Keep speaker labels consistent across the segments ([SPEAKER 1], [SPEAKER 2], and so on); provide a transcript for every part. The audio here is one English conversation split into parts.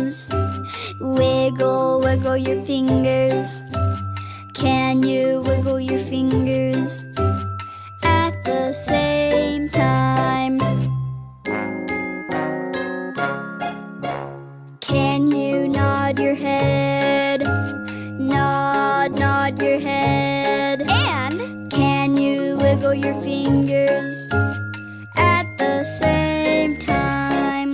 [SPEAKER 1] toes. Wiggle, wiggle your fingers. Can you wiggle your fingers at the same time? Can you nod your head? Nod, nod your head. And can you wiggle your fingers at the same time?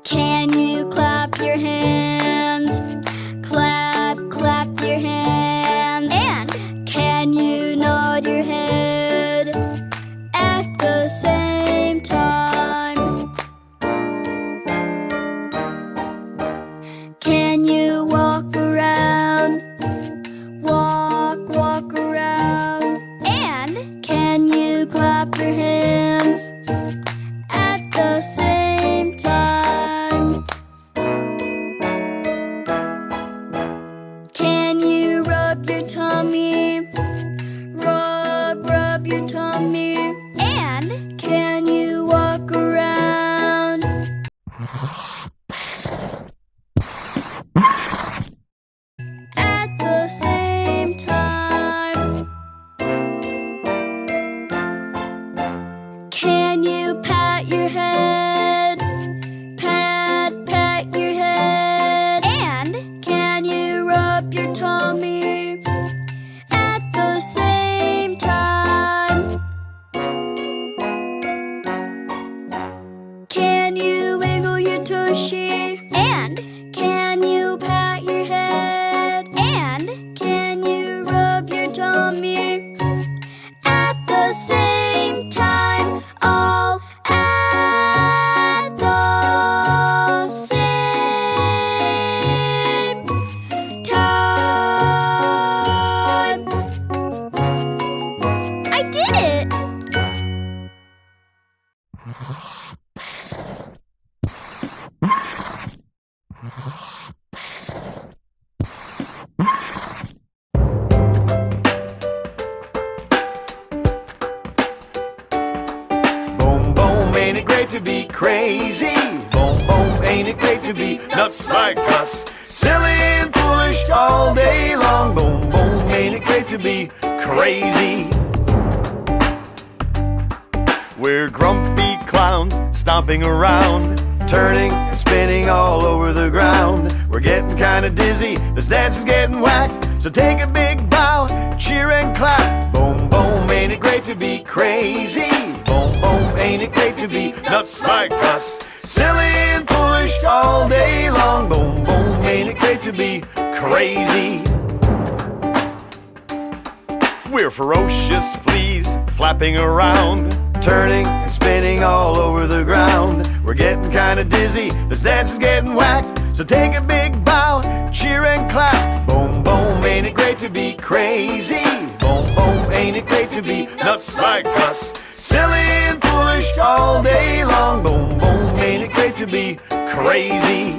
[SPEAKER 1] Can you clap your hands? Clap, clap your hands. And can you nod your head at the same time? Can you walk around? Walk, walk around. And can you clap your hands at the same time? Can you rub your tummy? Rub, rub your tummy. And can you walk around? At the same time. Can you pat your head? Pat, pat your head. And can you rub your tummy at the same time? Can you wiggle your tushy? And can you pat your head? And can you rub your tummy at the same time? All at the same time. I did it!
[SPEAKER 2] Boom, boom, ain't it great to be crazy? Boom, boom, ain't it great to be nuts like us? Silly and foolish all day long. Boom, boom, ain't it great to be crazy? We're grumpy clowns stomping around, turning and spinning all over the ground. We're getting kinda dizzy, this dance is getting whacked. So take a big bow, cheer and clap. Boom, boom, ain't it great to be crazy? Boom, boom, ain't it great to be nuts like us? Silly and foolish all day long. Boom, boom, ain't it great to be crazy? We're ferocious fleas flapping around, turning and spinning all over the ground. We're getting kinda dizzy, this dance is getting whacked. So take a big bow, cheer and clap. Boom, boom, ain't it great to be crazy? Boom, boom, ain't it great to be nuts like us? Silly and foolish all day long. Boom, boom, ain't it great to be crazy?